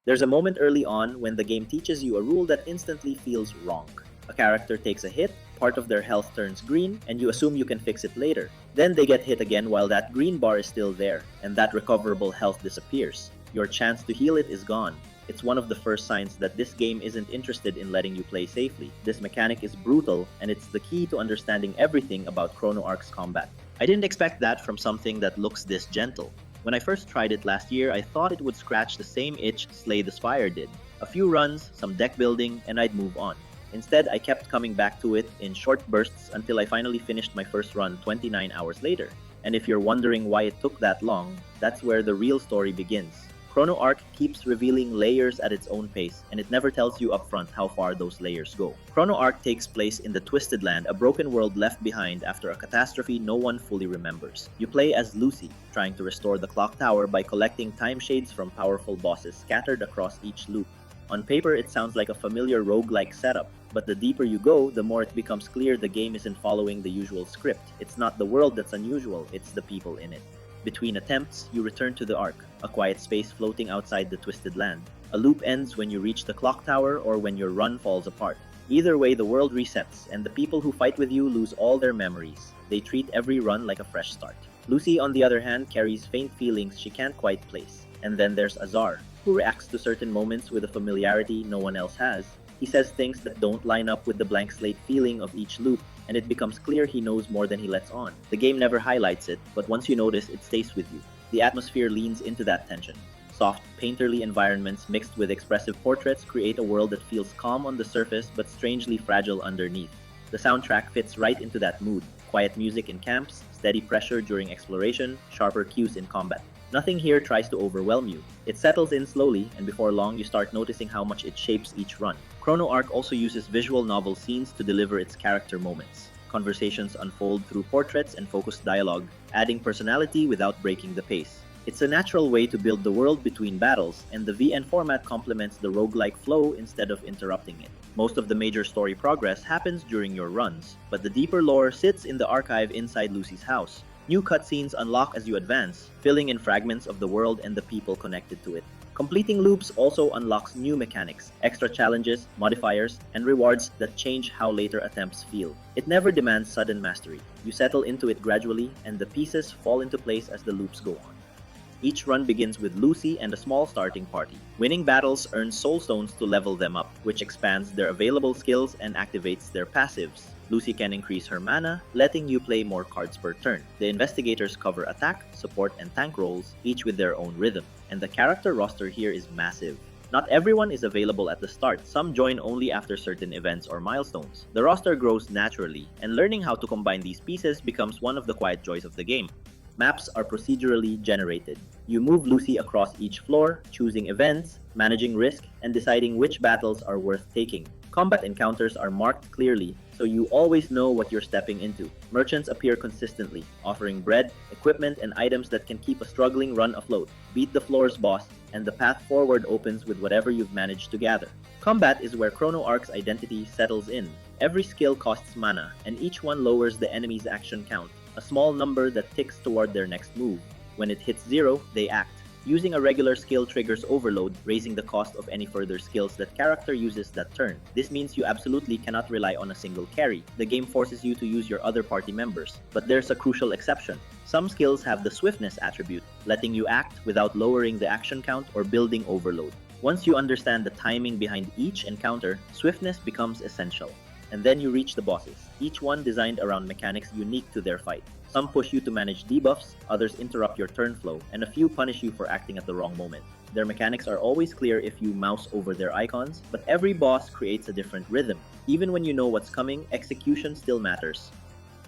There's a moment early on when the game teaches you a rule that instantly feels wrong. A character takes a hit, part of their health turns green, and you assume you can fix it later. Then they get hit again while that green bar is still there, and that recoverable health disappears. Your chance to heal it is gone. It's one of the first signs that this game isn't interested in letting you play safely. This mechanic is brutal, and it's the key to understanding everything about Chrono Ark's combat. I didn't expect that from something that looks this gentle. When I first tried it last year, I thought it would scratch the same itch Slay the Spire did. A few runs, some deck building, and I'd move on. Instead, I kept coming back to it in short bursts until I finally finished my first run 29 hours later. And if you're wondering why it took that long, that's where the real story begins. Chrono Ark keeps revealing layers at its own pace, and it never tells you upfront how far those layers go. Chrono Ark takes place in the Twisted Land, a broken world left behind after a catastrophe no one fully remembers. You play as Lucy, trying to restore the clock tower by collecting time shades from powerful bosses scattered across each loop. On paper, it sounds like a familiar roguelike setup, but the deeper you go, the more it becomes clear the game isn't following the usual script. It's not the world that's unusual, it's the people in it. Between attempts, you return to the Ark, a quiet space floating outside the Twisted Land. A loop ends when you reach the clock tower or when your run falls apart. Either way, the world resets, and the people who fight with you lose all their memories. They treat every run like a fresh start. Lucy, on the other hand, carries faint feelings she can't quite place. And then there's Azar, who reacts to certain moments with a familiarity no one else has. He says things that don't line up with the blank slate feeling of each loop, and it becomes clear he knows more than he lets on. The game never highlights it, but once you notice, it stays with you. The atmosphere leans into that tension. Soft, painterly environments mixed with expressive portraits create a world that feels calm on the surface but strangely fragile underneath. The soundtrack fits right into that mood. Quiet music in camps, steady pressure during exploration, sharper cues in combat. Nothing here tries to overwhelm you. It settles in slowly, and before long you start noticing how much it shapes each run. Chrono Ark also uses visual novel scenes to deliver its character moments. Conversations unfold through portraits and focused dialogue, adding personality without breaking the pace. It's a natural way to build the world between battles, and the VN format complements the roguelike flow instead of interrupting it. Most of the major story progress happens during your runs, but the deeper lore sits in the archive inside Lucy's house. New cutscenes unlock as you advance, filling in fragments of the world and the people connected to it. Completing loops also unlocks new mechanics, extra challenges, modifiers, and rewards that change how later attempts feel. It never demands sudden mastery. You settle into it gradually, and the pieces fall into place as the loops go on. Each run begins with Lucy and a small starting party. Winning battles earns soul stones to level them up, which expands their available skills and activates their passives. Lucy can increase her mana, letting you play more cards per turn. The investigators cover attack, support, and tank roles, each with their own rhythm. And the character roster here is massive. Not everyone is available at the start, some join only after certain events or milestones. The roster grows naturally, and learning how to combine these pieces becomes one of the quiet joys of the game. Maps are procedurally generated. You move Lucy across each floor, choosing events, managing risk, and deciding which battles are worth taking. Combat encounters are marked clearly, so you always know what you're stepping into. Merchants appear consistently, offering bread, equipment, and items that can keep a struggling run afloat. Beat the floor's boss, and the path forward opens with whatever you've managed to gather. Combat is where Chrono Ark's identity settles in. Every skill costs mana, and each one lowers the enemy's action count, a small number that ticks toward their next move. When it hits 0, they act. Using a regular skill triggers overload, raising the cost of any further skills that character uses that turn. This means you absolutely cannot rely on a single carry. The game forces you to use your other party members. But there's a crucial exception. Some skills have the swiftness attribute, letting you act without lowering the action count or building overload. Once you understand the timing behind each encounter, swiftness becomes essential. And then you reach the bosses, each one designed around mechanics unique to their fight. Some push you to manage debuffs, others interrupt your turn flow, and a few punish you for acting at the wrong moment. Their mechanics are always clear if you mouse over their icons, but every boss creates a different rhythm. Even when you know what's coming, execution still matters.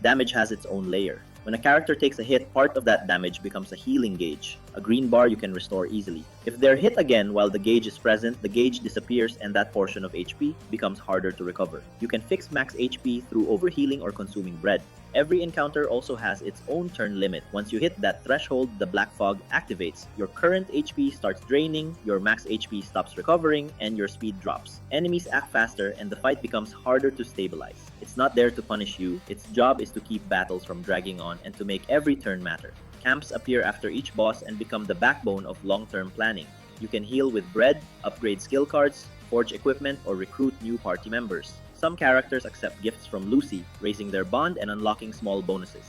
Damage has its own layer. When a character takes a hit, part of that damage becomes a healing gauge, a green bar you can restore easily. If they're hit again while the gauge is present, the gauge disappears and that portion of HP becomes harder to recover. You can fix max HP through overhealing or consuming bread. Every encounter also has its own turn limit. Once you hit that threshold, the black fog activates. Your current HP starts draining, your max HP stops recovering, and your speed drops. Enemies act faster and the fight becomes harder to stabilize. It's not there to punish you, its job is to keep battles from dragging on and to make every turn matter. Camps appear after each boss and become the backbone of long-term planning. You can heal with bread, upgrade skill cards, forge equipment, or recruit new party members. Some characters accept gifts from Lucy, raising their bond and unlocking small bonuses.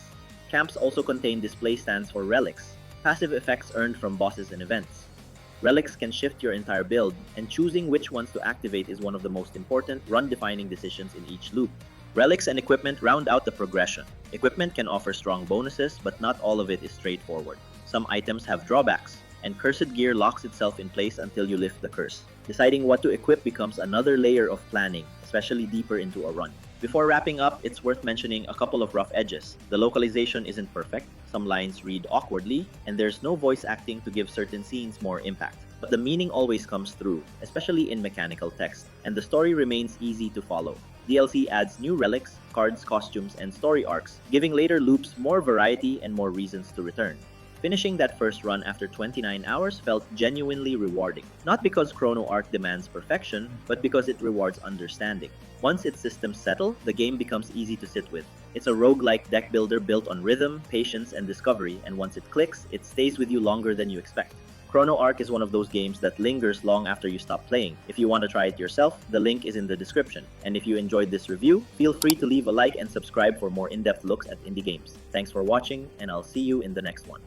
Camps also contain display stands for relics, passive effects earned from bosses and events. Relics can shift your entire build, and choosing which ones to activate is one of the most important run-defining decisions in each loop. Relics and equipment round out the progression. Equipment can offer strong bonuses, but not all of it is straightforward. Some items have drawbacks, and cursed gear locks itself in place until you lift the curse. Deciding what to equip becomes another layer of planning, especially deeper into a run. Before wrapping up, it's worth mentioning a couple of rough edges. The localization isn't perfect, some lines read awkwardly, and there's no voice acting to give certain scenes more impact. But the meaning always comes through, especially in mechanical text, and the story remains easy to follow. DLC adds new relics, cards, costumes, and story arcs, giving later loops more variety and more reasons to return. Finishing that first run after 29 hours felt genuinely rewarding, not because Chrono Ark demands perfection, but because it rewards understanding. Once its systems settle, the game becomes easy to sit with. It's a roguelike deck builder built on rhythm, patience, and discovery, and once it clicks, it stays with you longer than you expect. Chrono Ark is one of those games that lingers long after you stop playing. If you want to try it yourself, the link is in the description. And if you enjoyed this review, feel free to leave a like and subscribe for more in-depth looks at indie games. Thanks for watching, and I'll see you in the next one.